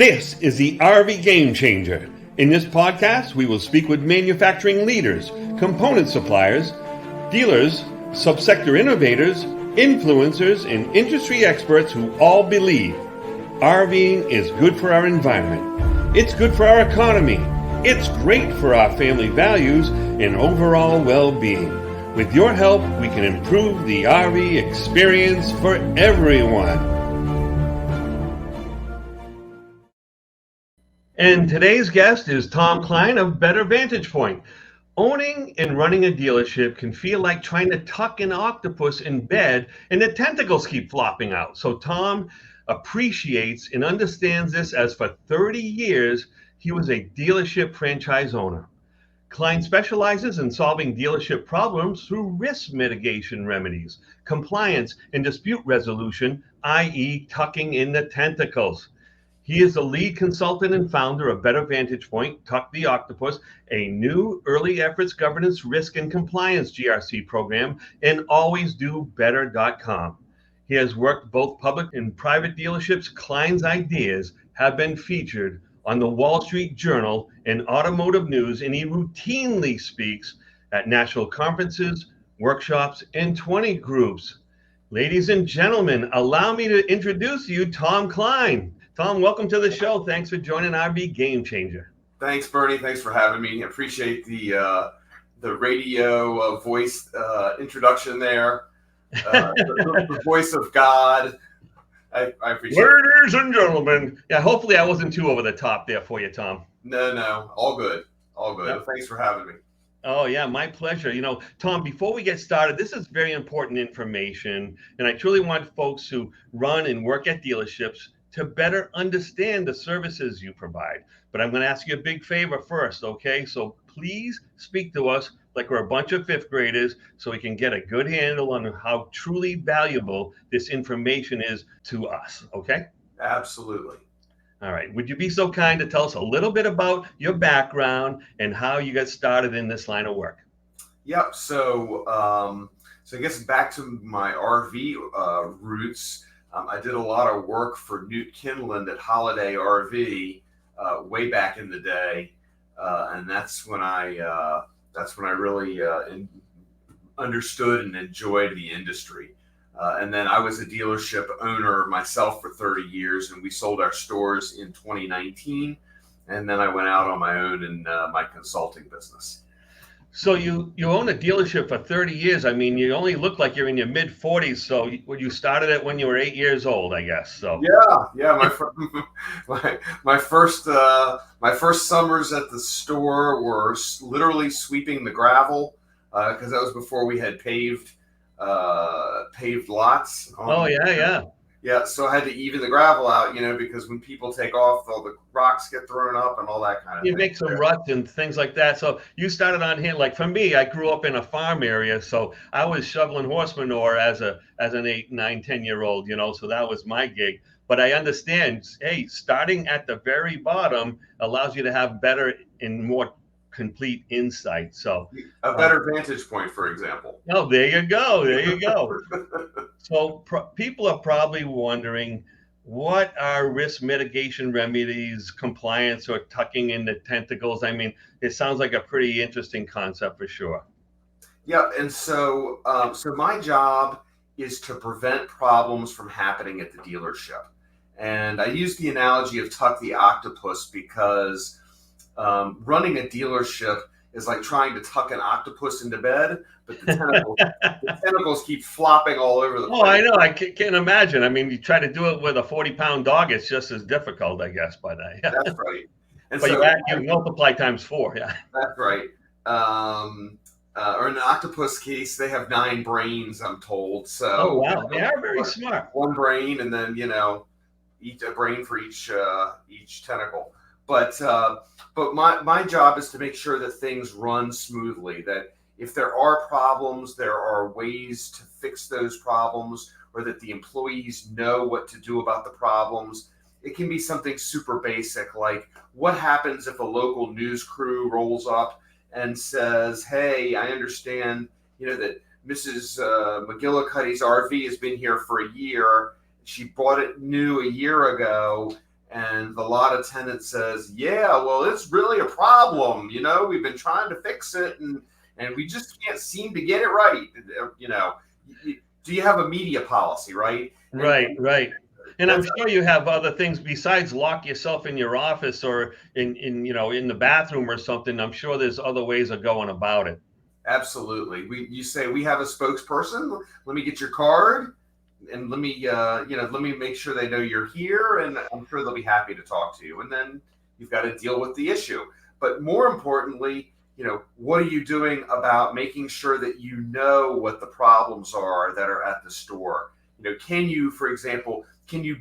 This is the RV Game Changer. In this podcast, we will speak with manufacturing leaders, component suppliers, dealers, subsector innovators, influencers, and industry experts who all believe RVing is good for our environment. It's good for our economy. It's great for our family values and overall well-being. With your help, we can improve the RV experience for everyone. And today's guest is Tom Kline of Better Vantage Point. Owning and running a dealership can feel like trying to tuck an octopus in bed and the tentacles keep flopping out. So Tom appreciates and understands this, as for 30 years, he was a dealership franchise owner. Kline specializes in solving dealership problems through risk mitigation remedies, compliance, and dispute resolution, i.e. tucking in the tentacles. He is the lead consultant and founder of Better Vantage Point, Tuck the Octopus, a new early efforts governance, risk, and compliance GRC program, and alwaysdobetter.com. He has worked both public and private dealerships. Kline's ideas have been featured on the Wall Street Journal and Automotive News, and he routinely speaks at national conferences, workshops, and 20 groups. Ladies and gentlemen, allow me to introduce you, Tom Kline. Tom, welcome to the show. Thanks for joining RV Game Changer. Thanks, Bernie. Thanks for having me. I appreciate the radio voice introduction there. The voice of God. I appreciate it. Ladies and gentlemen. Yeah, hopefully I wasn't too over the top there for you, Tom. No. All good. Yep. Thanks for having me. Oh, yeah, my pleasure. You know, Tom, before we get started, this is very important information, and I truly want folks who run and work at dealerships to better understand the services you provide. But I'm going to ask you a big favor first, okay? So please speak to us like we're a bunch of fifth graders so we can get a good handle on how truly valuable this information is to us, okay? Absolutely. All right. Would you be so kind to tell us a little bit about your background and how you got started in this line of work? Yep. So I guess back to my RV roots. I did a lot of work for Newt Kinland at Holiday RV way back in the day, and that's when I really understood and enjoyed the industry. And then I was a dealership owner myself for 30 years, and we sold our stores in 2019. And then I went out on my own in my consulting business. So you own a dealership for 30 years. I mean, you only look like you're in your mid 40s. So you started it when you were 8 years old, I guess. So yeah. My first summers at the store were literally sweeping the gravel because that was before we had paved lots. Yeah, so I had to even the gravel out, because when people take off, all the rocks get thrown up and all that kind of thing. You make some ruts and things like that. So you started on here. Like for me, I grew up in a farm area, so I was shoveling horse manure as an 8, 9, 10-year-old, so that was my gig. But I understand, hey, starting at the very bottom allows you to have better and more complete insight. So a better vantage point, for example. Oh, there you go. So people are probably wondering, what are risk mitigation remedies, compliance, or tucking in the tentacles? I mean, it sounds like a pretty interesting concept for sure. Yeah, and so my job is to prevent problems from happening at the dealership. And I use the analogy of Tuck the Octopus because running a dealership is like trying to tuck an octopus into bed, but the tentacles keep flopping all over the place. Oh, I know. I can't imagine. I mean, you try to do it with a 40-pound dog, it's just as difficult, I guess, by that. Yeah. That's right. And but you multiply times 4, yeah. That's right. Or in an octopus case, they have 9 brains, I'm told. So. Oh, wow. They are very smart. 1 brain, and then, each a brain for each tentacle. But my job is to make sure that things run smoothly, that if there are problems, there are ways to fix those problems, or that the employees know what to do about the problems. It can be something super basic, like what happens if a local news crew rolls up and says, hey, I understand, that Mrs. McGillicuddy's RV has been here for a year. She bought it new a year ago, And the lot attendant says, yeah, well, it's really a problem. We've been trying to fix it, and we just can't seem to get it right. Do you have a media policy, right? Right, right. And I'm That's sure you have other things besides lock yourself in your office or in the bathroom or something. I'm sure there's other ways of going about it. absolutely. You say we have a spokesperson. Let me get your card, and let me make sure they know you're here, and I'm sure they'll be happy to talk to you. And then you've got to deal with the issue. But more importantly, what are you doing about making sure that you know what the problems are that are at the store? Can you, for example,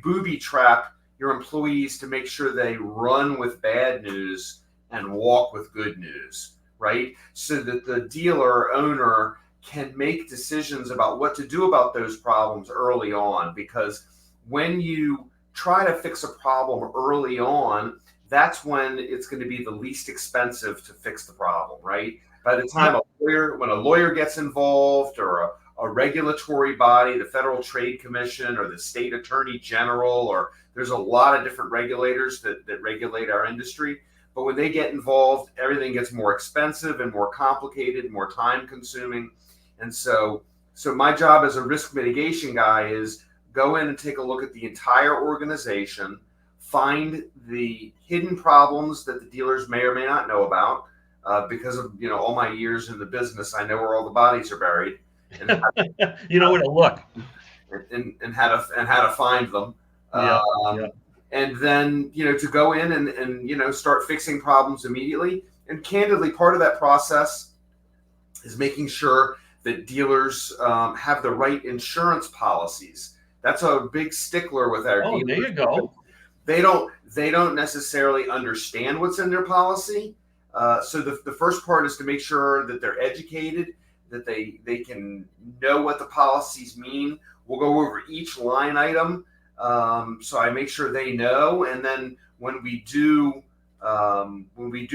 booby trap your employees to make sure they run with bad news and walk with good news, right? So that the dealer owner can make decisions about what to do about those problems early on. Because when you try to fix a problem early on, that's when it's going to be the least expensive to fix the problem, right? By the time when a lawyer gets involved, or a regulatory body, the Federal Trade Commission or the state attorney general, or there's a lot of different regulators that regulate our industry. But when they get involved, everything gets more expensive and more complicated, more time consuming. And so my job as a risk mitigation guy is go in and take a look at the entire organization, find the hidden problems that the dealers may or may not know about. Because of all my years in the business, I know where all the bodies are buried, and You know where to look. and how to find them. Yeah, yeah. And then to go in and start fixing problems immediately. And candidly, part of that process is making sure that dealers have the right insurance policies. That's a big stickler with our Oh, dealers. there you go. They don't necessarily understand what's in their policy. So the first part is to make sure that they're educated, that they can know what the policies mean. We'll go over each line item, so I make sure they know. And then when we do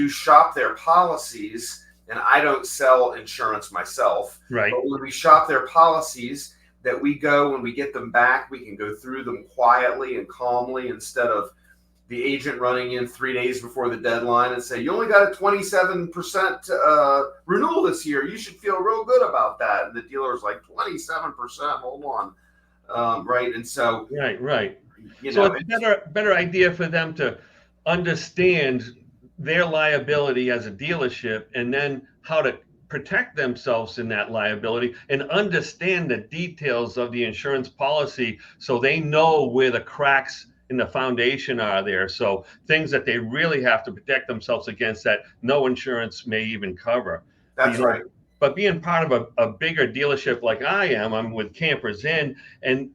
shop their policies, and I don't sell insurance myself, Right. but when we shop their policies, that we go, when we get them back, we can go through them quietly and calmly, instead of the agent running in 3 days before the deadline and say, you only got a 27% renewal this year. You should feel real good about that. And the dealer's like, 27%, hold on. Right. And so, Right. So it's a better idea for them to understand their liability as a dealership, and then how to protect themselves in that liability, and understand the details of the insurance policy, so they know where the cracks in the foundation are there. So things that they really have to protect themselves against that no insurance may even cover. That's right. But being part of a bigger dealership like I am, I'm with Campers Inn, and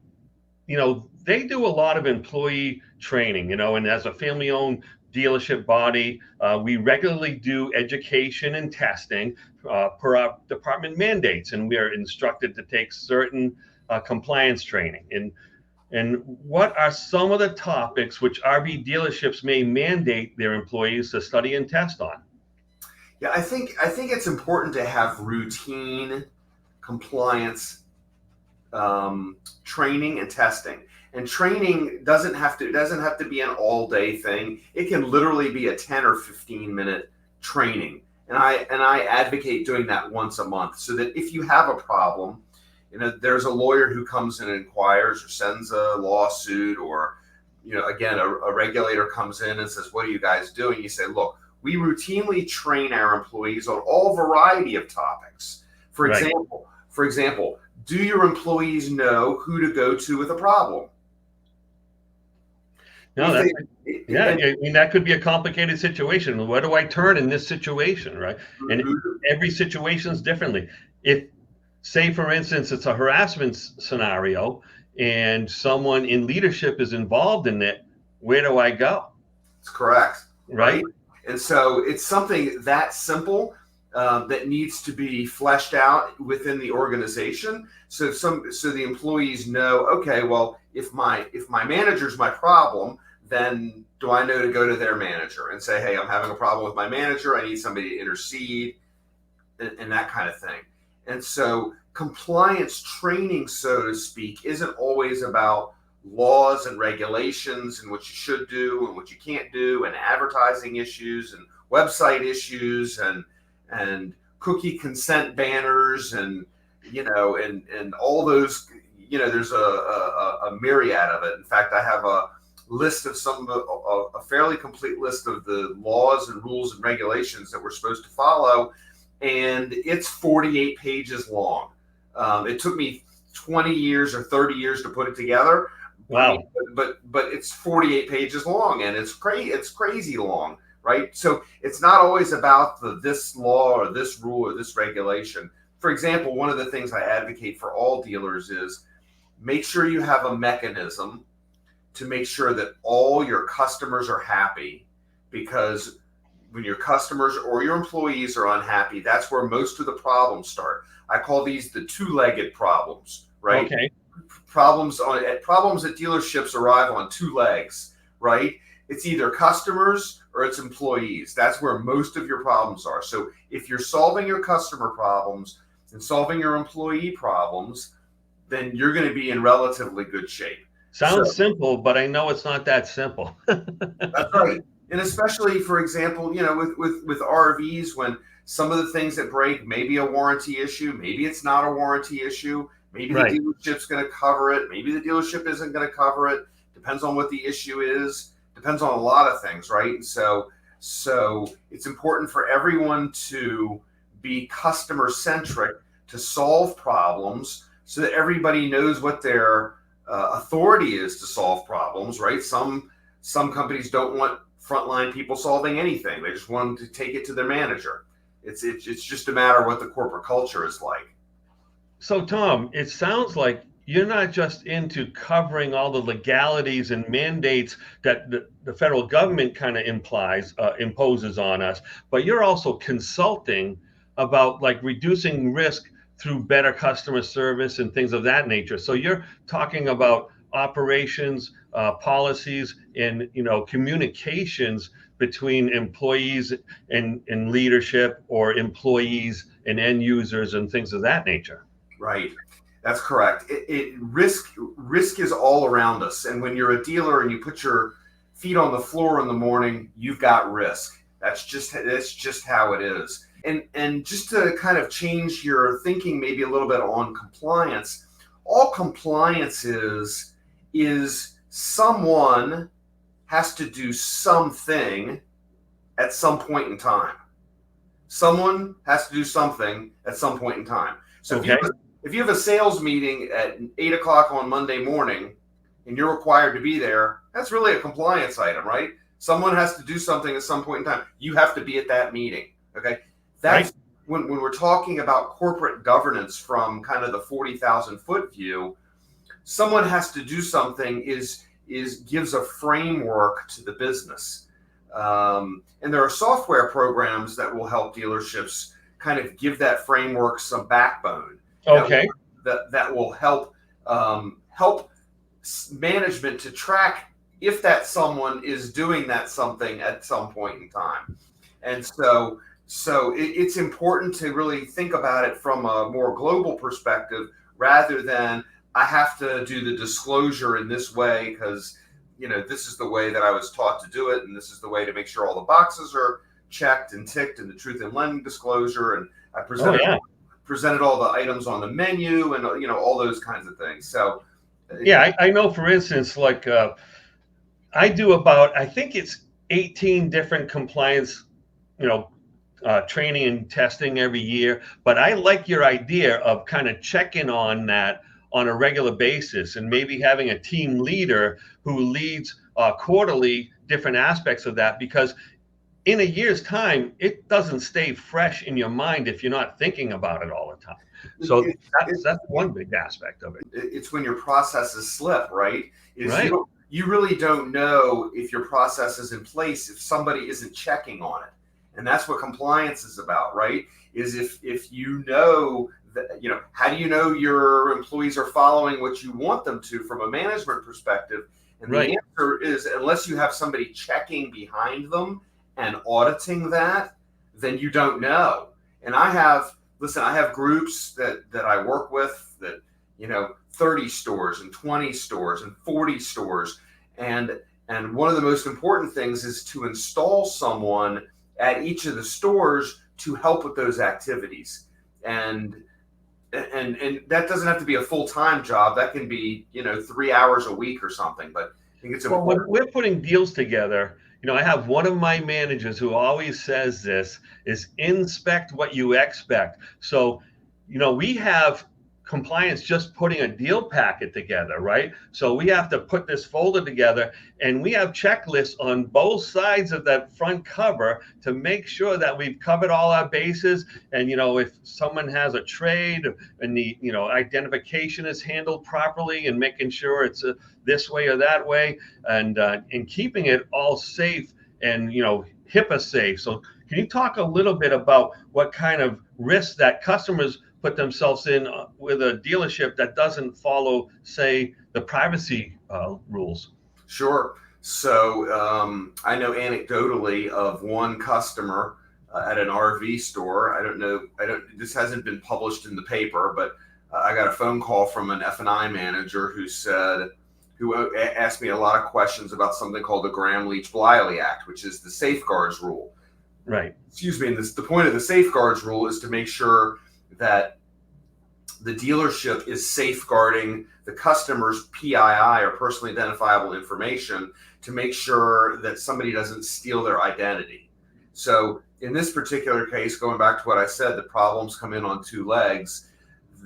they do a lot of employee training, and as a family owned dealership body, we regularly do education and testing per our department mandates, and we are instructed to take certain compliance training. And what are some of the topics which RV dealerships may mandate their employees to study and test on? Yeah, I think it's important to have routine compliance training and testing. And training doesn't have to be an all-day thing. It can literally be a 10 or 15-minute training. And I advocate doing that once a month, so that if you have a problem, there's a lawyer who comes in and inquires or sends a lawsuit, or again, a regulator comes in and says, what are you guys doing? You say, look, we routinely train our employees on all variety of topics. For example, do your employees know who to go to with a problem? No, I mean, that could be a complicated situation. Where do I turn in this situation, right? And every situation is differently. If, say, for instance, it's a harassment scenario and someone in leadership is involved in it, where do I go? It's correct. Right. And so it's something that simple that needs to be fleshed out within the organization. So the employees know, okay, well, if my manager's my problem, then do I know to go to their manager and say, hey, I'm having a problem with my manager. I need somebody to intercede, and that kind of thing. And so compliance training, so to speak, isn't always about laws and regulations and what you should do and what you can't do, and advertising issues and website issues and cookie consent banners, and and all those. There's a myriad of it. In fact, I have a list of a fairly complete list of the laws and rules and regulations that we're supposed to follow, and it's 48 pages long. It took me 20 years or 30 years to put it together. Wow. But it's 48 pages long, and it's crazy long, right? So it's not always about this law or this rule or this regulation. For example, one of the things I advocate for all dealers is make sure you have a mechanism to make sure that all your customers are happy, because when your customers or your employees are unhappy, that's where most of the problems start. I call these the two-legged problems, right? Okay. Problems at dealerships arrive on two legs, right? It's either customers or it's employees. That's where most of your problems are. So if you're solving your customer problems and solving your employee problems, then you're going to be in relatively good shape. Sounds simple, but I know it's not that simple. That's right. And especially, for example, with RVs, when some of the things that break, maybe a warranty issue, maybe it's not a warranty issue, maybe the dealership's going to cover it, maybe the dealership isn't going to cover it. Depends on what the issue is. Depends on a lot of things, right? And so it's important for everyone to be customer centric, to solve problems, so that everybody knows what their authority is to solve problems, right? Some companies don't want frontline people solving anything. They just want them to take it to their manager. It's just a matter of what the corporate culture is like. So, Tom, it sounds like you're not just into covering all the legalities and mandates that the federal government kind of imposes on us, but you're also consulting about like reducing risk through better customer service and things of that nature. So you're talking about operations, policies, and communications between employees and leadership, or employees and end users and things of that nature. Right. That's correct. Risk is all around us. And when you're a dealer and you put your feet on the floor in the morning, you've got risk. That's just how it is. And just to kind of change your thinking maybe a little bit on compliance, all compliance is someone has to do something at some point in time. Someone has to do something at some point in time. So if you have a sales meeting at 8 o'clock on Monday morning and you're required to be there, that's really a compliance item, right? Someone has to do something at some point in time. You have to be at that meeting, okay? That's right. When we're talking about corporate governance from kind of the 40,000 foot view, someone has to do something gives a framework to the business. And there are software programs that will help dealerships kind of give that framework some backbone. Okay. That will help management to track if that someone is doing that something at some point in time. And so it's important to really think about it from a more global perspective, rather than I have to do the disclosure in this way because this is the way that I was taught to do it, and this is the way to make sure all the boxes are checked and ticked in the truth in lending disclosure, and I presented all the items on the menu, and all those kinds of things. So I know, for instance, like I do about, I think it's 18 different compliance training and testing every year, but I like your idea of kind of checking on that on a regular basis, and maybe having a team leader who leads quarterly different aspects of that, because in a year's time, it doesn't stay fresh in your mind if you're not thinking about it all the time. So that's one big aspect of it. It's when your processes slip, right? Right. You really don't know if your process is in place if somebody isn't checking on it. And that's what compliance is about, right? Is if you know that, how do you know your employees are following what you want them to from a management perspective? And the answer is, unless you have somebody checking behind them and auditing that, then you don't know. And I have groups that I work with that, 30 stores and 20 stores and 40 stores. And one of the most important things is to install someone at each of the stores to help with those activities. And that doesn't have to be a full-time job. That can be, 3 hours a week or something. But I think it's important. When we're putting deals together, I have one of my managers who always says this is inspect what you expect. So, we have compliance just putting a deal packet together, right? So we have to put this folder together, and we have checklists on both sides of that front cover to make sure that we've covered all our bases. And, if someone has a trade and the, identification is handled properly, and making sure it's this way or that way, and keeping it all safe and, HIPAA safe. So can you talk a little bit about what kind of risks that customers put themselves in with a dealership that doesn't follow, say, the privacy rules? Sure. So I know anecdotally of one customer at an RV store. I don't know. This hasn't been published in the paper, but I got a phone call from an F&I manager who asked me a lot of questions about something called the Gramm-Leach-Bliley Act, which is the safeguards rule. Right. Excuse me. And the point of the safeguards rule is to make sure that the dealership is safeguarding the customer's PII, or personally identifiable information, to make sure that somebody doesn't steal their identity. So in this particular case, going back to what I said, the problems come in on two legs.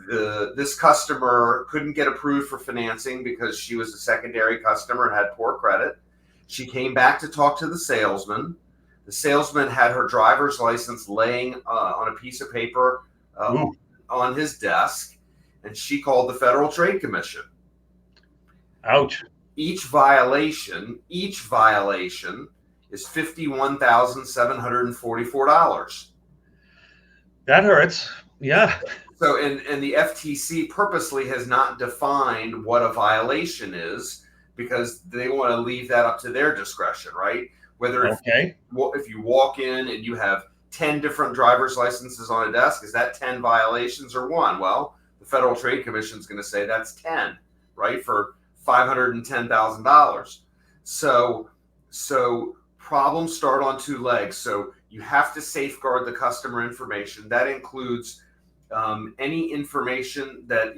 This customer couldn't get approved for financing because she was a secondary customer and had poor credit. She came back to talk to the salesman. The salesman had her driver's license laying on a piece of paper on his desk, and she called the Federal Trade Commission. Ouch. Each violation is $51,744. That hurts. Yeah. So, and the FTC purposely has not defined what a violation is, because they want to leave that up to their discretion, right? Whether if you walk in and you have 10 different driver's licenses on a desk, is that 10 violations or one? Well, the Federal Trade Commission is going to say that's 10, right, for $510,000. So problems start on two legs. So you have to safeguard the customer information. That includes any information that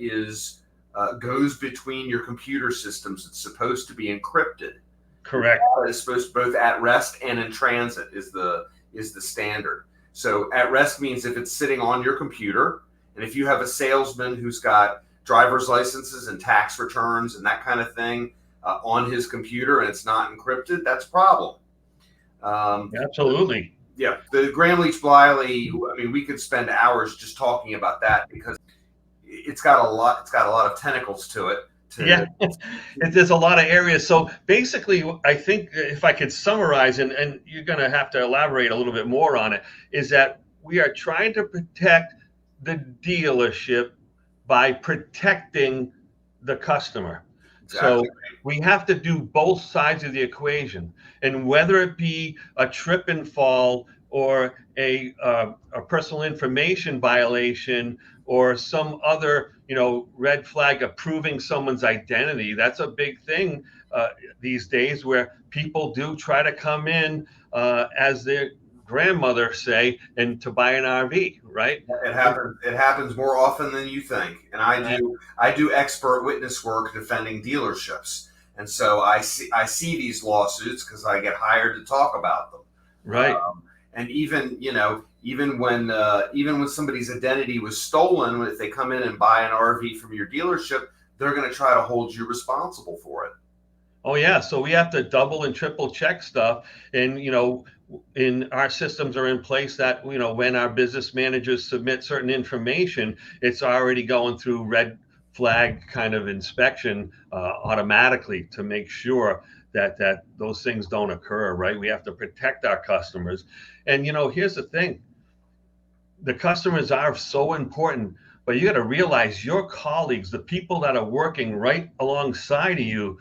goes between your computer systems. It's supposed to be encrypted. Correct. It's supposed to both at rest and in transit is the standard. So at rest means if it's sitting on your computer, and if you have a salesman who's got driver's licenses and tax returns and that kind of thing on his computer and it's not encrypted, that's a problem. Absolutely. Yeah, the Gramm-Leach-Bliley. I mean, we could spend hours just talking about that because it's got a lot of tentacles to it. There's a lot of areas. So basically, I think if I could summarize, and you're going to have to elaborate a little bit more on it, is that we are trying to protect the dealership by protecting the customer. Exactly. So we have to do both sides of the equation, and whether it be a trip and fall or a personal information violation or some other red flag of proving someone's identity, that's a big thing these days, where people do try to come in as their grandmother say, and to buy an RV, right? It happens more often than you think. And I do expert witness work defending dealerships, and so I see these lawsuits because I get hired to talk about them. Right. And even when somebody's identity was stolen, if they come in and buy an RV from your dealership, they're going to try to hold you responsible for it. Oh yeah, so we have to double and triple check stuff, and in our systems are in place that when our business managers submit certain information, it's already going through red flag kind of inspection automatically to make sure that those things don't occur, right? We have to protect our customers. And here's the thing, the customers are so important, but you got to realize your colleagues, the people that are working right alongside of you,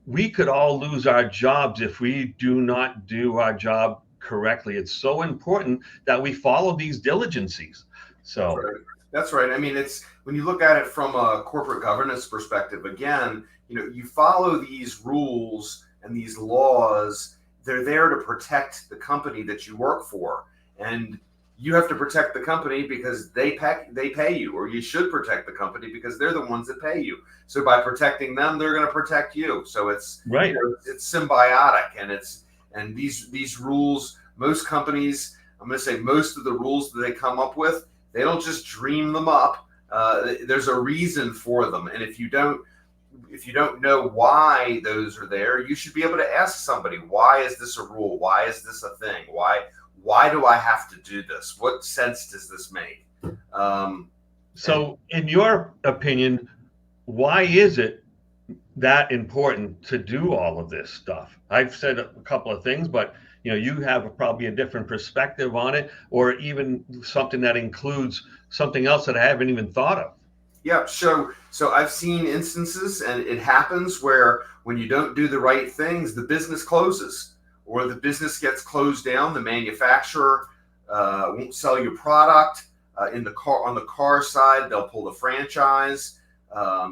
we could all lose our jobs if we do not do our job correctly. It's so important that we follow these diligencies. So That's right. I mean, it's when you look at it from a corporate governance perspective, again, you follow these rules and these laws. They're there to protect the company that you work for. And you have to protect the company because they pay you, or you should protect the company because they're the ones that pay you. So by protecting them, they're going to protect you. So it's Right. it's symbiotic, and these rules, most companies, I'm going to say most of the rules that they come up with, they don't just dream them up. There's a reason for them, and if you don't know why those are there, you should be able to ask somebody, why is this a rule? Why is this a thing? Why do I have to do this? What sense does this make? So, in your opinion, why is it that important to do all of this stuff? I've said a couple of things, but you have probably a different perspective on it, or even something that includes something else that I haven't even thought of. Yeah, so I've seen instances, and it happens where when you don't do the right things, the business closes, or the business gets closed down. The manufacturer won't sell your product. In the car, on the car side, they'll pull the franchise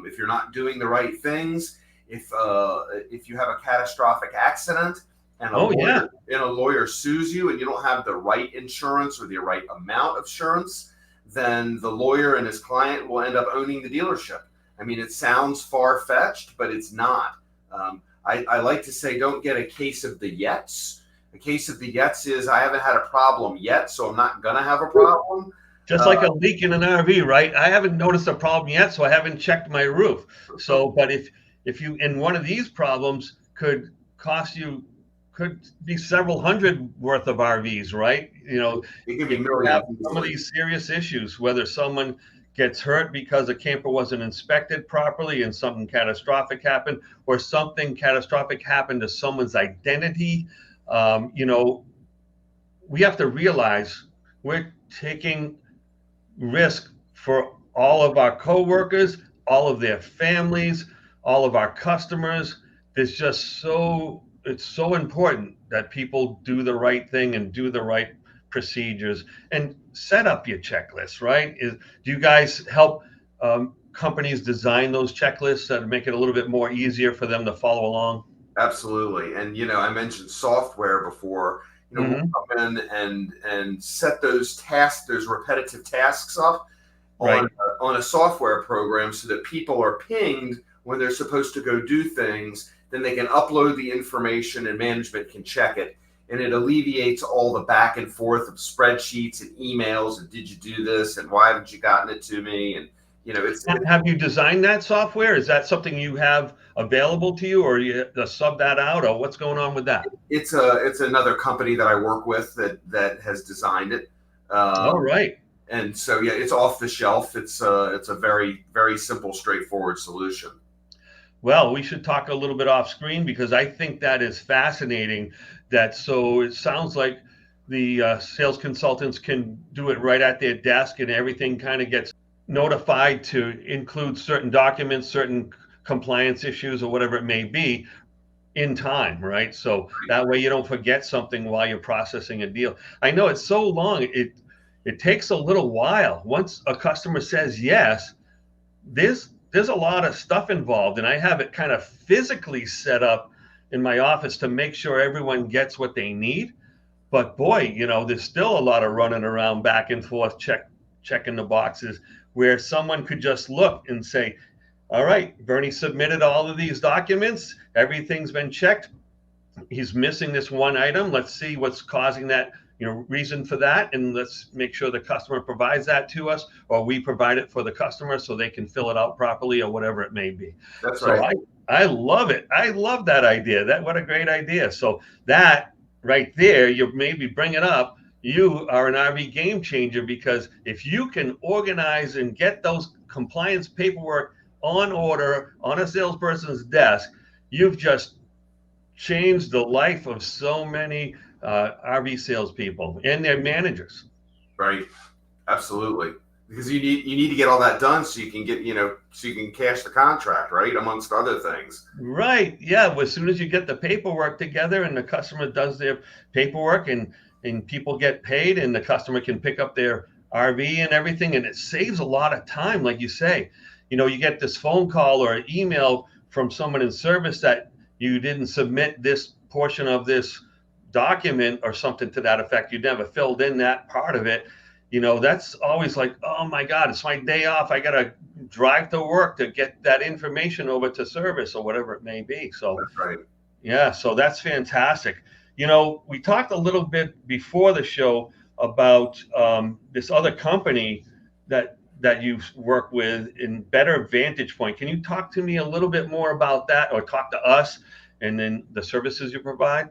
if you're not doing the right things. If you have a catastrophic accident and a lawyer sues you, and you don't have the right insurance or the right amount of insurance, then the lawyer and his client will end up owning the dealership. I mean, it sounds far-fetched, but it's not. I like to say, don't get a case of the yets. A case of the yets is, I haven't had a problem yet, so I'm not going to have a problem. Just like a leak in an RV, right? I haven't noticed a problem yet, so I haven't checked my roof. So, but if you, in one of these problems could be several hundred worth of RVs, right? It can be You millions. have some of these serious issues, whether someone gets hurt because a camper wasn't inspected properly and something catastrophic happened, or something catastrophic happened to someone's identity. We have to realize we're taking risk for all of our coworkers, all of their families, all of our customers. It's so important that people do the right thing and do the right procedures and set up your checklist, right? Do you guys help companies design those checklists that make it a little bit more easier for them to follow along? Absolutely. And I mentioned software before. We'll come in and set those tasks, those repetitive tasks up on a software program, so that people are pinged when they're supposed to go do things. Then they can upload the information and management can check it. And it alleviates all the back and forth of spreadsheets and emails and, did you do this, and why haven't you gotten it to me? And have you designed that software? Is that something you have available to you, or you sub that out, or what's going on with that? It's another company that I work with that has designed it. All right. And so, yeah, it's off the shelf. It's a very, very simple, straightforward solution. Well, we should talk a little bit off screen, because I think that is fascinating. So it sounds like the sales consultants can do it right at their desk, and everything kind of gets notified to include certain documents, certain compliance issues, or whatever it may be, in time, right? So that way you don't forget something while you're processing a deal. I know it's so long, it takes a little while. Once a customer says yes, there's a lot of stuff involved, and I have it kind of physically set up in my office to make sure everyone gets what they need. But boy, there's still a lot of running around back and forth, checking the boxes, where someone could just look and say, all right, Bernie submitted all of these documents, everything's been checked, he's missing this one item, let's see what's causing that reason for that, and let's make sure the customer provides that to us, or we provide it for the customer so they can fill it out properly, or whatever it may be. That's so right. I love it. I love that idea. What a great idea. So that right there, you maybe bring it up. You are an RV game changer, because if you can organize and get those compliance paperwork on order on a salesperson's desk, you've just changed the life of so many RV salespeople and their managers. Right. Absolutely. Because you need to get all that done so you can get, so you can cash the contract, right? Amongst other things. Right. Yeah. Well, as soon as you get the paperwork together and the customer does their paperwork, and people get paid, and the customer can pick up their RV and everything, and it saves a lot of time, like you say. You get this phone call or email from someone in service that you didn't submit this portion of this document or something to that effect. You never filled in that part of it. That's always like, oh my God, it's my day off. I got to drive to work to get that information over to service or whatever it may be. So, That's right. yeah, so that's fantastic. We talked a little bit before the show about this other company that you work with in Better Vantage Point. Can you talk to me a little bit more about that, or talk to us, and then the services you provide?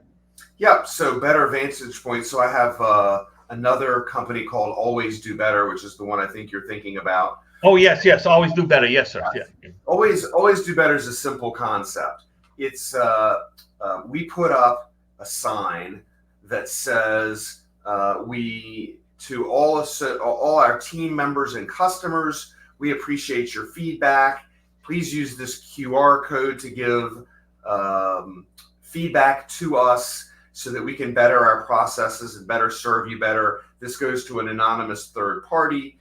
Yeah, so Better Vantage Point. So I have another company called Always Do Better, which is the one I think you're thinking about. Oh, yes, yes. Always do better. Yes, sir. Yeah. Always Do Better is a simple concept. It's we put up a sign that says we to all our team members and customers, we appreciate your feedback. Please use this QR code to give feedback to us so that we can better our processes and better serve you better. This goes to an anonymous third party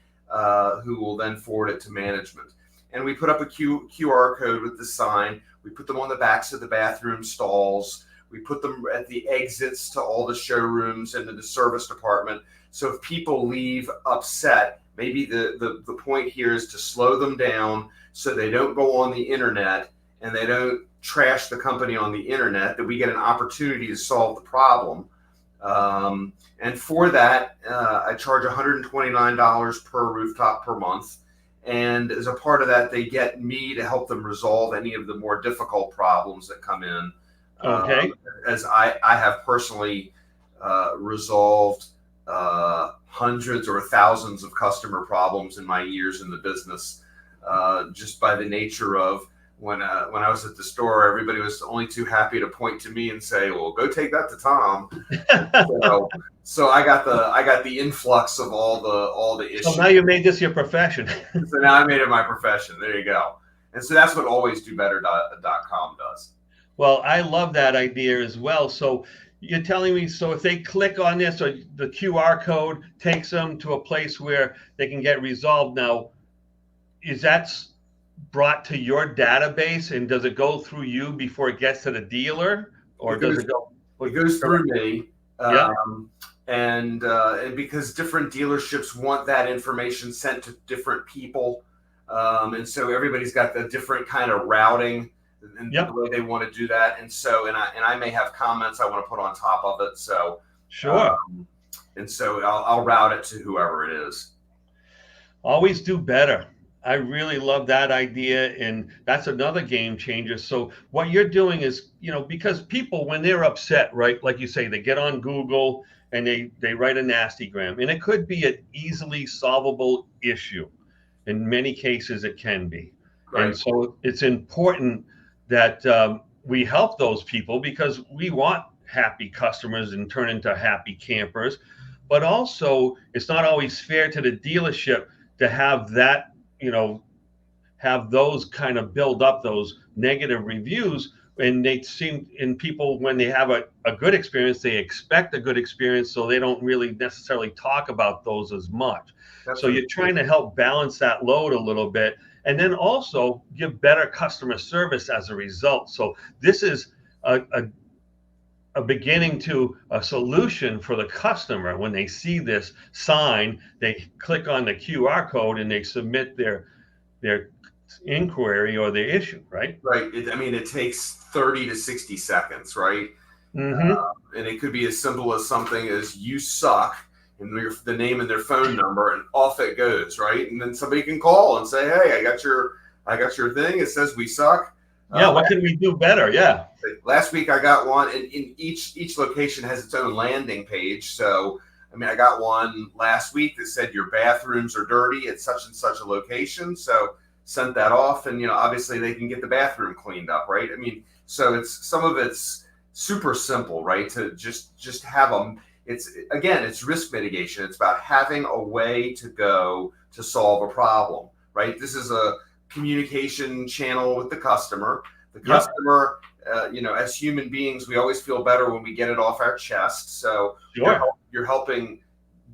who will then forward it to management. And we put up a QR code with the sign. We put them on the backs of the bathroom stalls. We put them at the exits to all the showrooms and in the service department. So if people leave upset, maybe the point here is to slow them down so they don't go on the internet and they don't trash the company on the internet, that we get an opportunity to solve the problem. And for that, I charge $129 per rooftop per month. And as a part of that, they get me to help them resolve any of the more difficult problems that come in. Okay. As I have personally resolved hundreds or thousands of customer problems in my years in the business, just by the nature of when I was at the store, everybody was only too happy to point to me and say, "Well, go take that to Tom." So I got the influx of all the issues. So now you made this your profession. So now I made it my profession. There you go. And so that's what alwaysdobetter.com does. Well, I love that idea as well. So you're telling me, so if they click on this, or the QR code takes them to a place where they can get resolved. Now, is that brought to your database, and does it go through you before it gets to the dealer, or does it go? It goes through me. Yeah. And because different dealerships want that information sent to different people, and so everybody's got the different kind of routing and the way they want to do that. And so, and I may have comments I want to put on top of it. So sure. And so I'll route it to whoever it is. Always do better. I really love that idea, and that's another game changer. So what you're doing is, because people, when they're upset, right, like you say, they get on Google and they write a nastygram, and it could be an easily solvable issue. In many cases, it can be. Right. And so it's important that we help those people, because we want happy customers and turn into happy campers. But also, it's not always fair to the dealership to have that, have those kind of build up those negative reviews. And they seem, in people, when they have a good experience, they expect a good experience, so they don't really necessarily talk about those as much. So you're trying to help balance that load a little bit, and then also give better customer service as a result. So this is a beginning to a solution for the customer. When they see this sign, they click on the QR code and they submit their inquiry or their issue, right? Right. It takes 30 to 60 seconds, right? Mm-hmm. And it could be as simple as something as "you suck" and the name and their phone number, and off it goes, right? And then somebody can call and say, "Hey, I got your thing. It says we suck. Yeah, what can we do better?" Yeah. Last week I got one, and in each location has its own landing page. So, I got one last week that said your bathrooms are dirty at such and such a location. So sent that off, and obviously they can get the bathroom cleaned up, right? So some of it's super simple, right? To just have them. It's risk mitigation. It's about having a way to go to solve a problem, right? This is a communication channel with the customer. The customer, as human beings, we always feel better when we get it off our chest. So sure. You're helping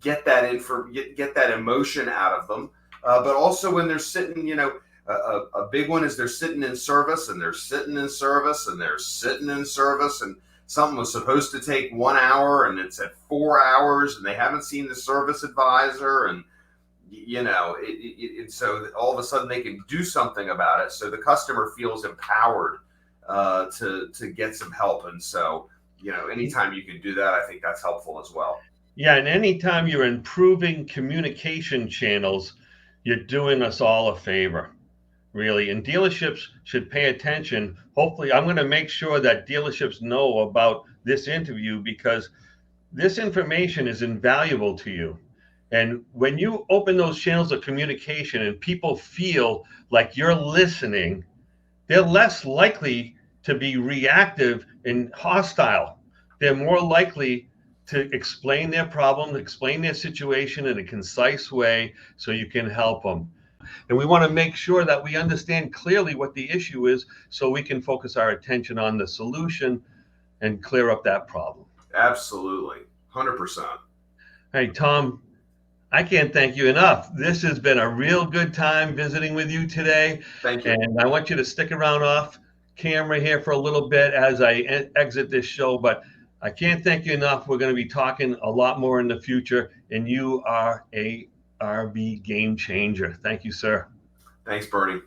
get that emotion out of them. But also when they're sitting, a big one is they're sitting in service and they're sitting in service and they're sitting in service, and something was supposed to take 1 hour and it's at 4 hours and they haven't seen the service advisor, and so all of a sudden they can do something about it. So the customer feels empowered to get some help. And so, anytime you can do that, I think that's helpful as well. Yeah, and anytime you're improving communication channels, you're doing us all a favor, really. And dealerships should pay attention. Hopefully, I'm going to make sure that dealerships know about this interview, because this information is invaluable to you. And when you open those channels of communication and people feel like you're listening, they're less likely to be reactive and hostile. They're more likely to explain their problem, explain their situation in a concise way so you can help them. And we want to make sure that we understand clearly what the issue is so we can focus our attention on the solution and clear up that problem. Absolutely. 100%. Hey, Tom, I can't thank you enough. This has been a real good time visiting with you today. Thank you. And I want you to stick around off camera here for a little bit as I exit this show, but I can't thank you enough. We're going to be talking a lot more in the future, and you are a RV game changer. Thank you, sir. Thanks, Bernie.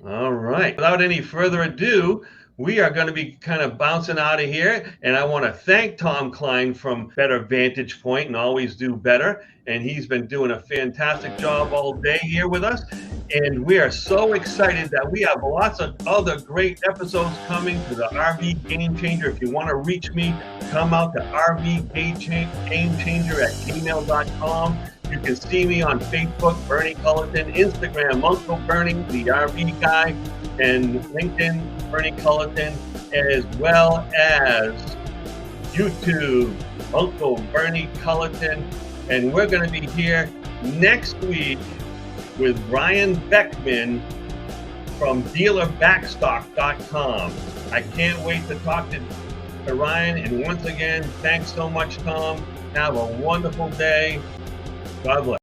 All right. Without any further ado, we are going to be kind of bouncing out of here. And I want to thank Tom Kline from Better Vantage Point and Always Do Better. And he's been doing a fantastic job all day here with us. And we are so excited that we have lots of other great episodes coming to the RV Game Changer. If you want to reach me, come out to rvgamechanger@gmail.com. You can see me on Facebook, Bernie Culleton, Instagram, Uncle Bernie, the RV guy, and LinkedIn, Bernie Culleton, as well as YouTube, Uncle Bernie Culleton. And we're going to be here next week with Ryan Beckman from dealerbackstock.com. I can't wait to talk to Ryan. And once again, thanks so much, Tom. Have a wonderful day. God bless.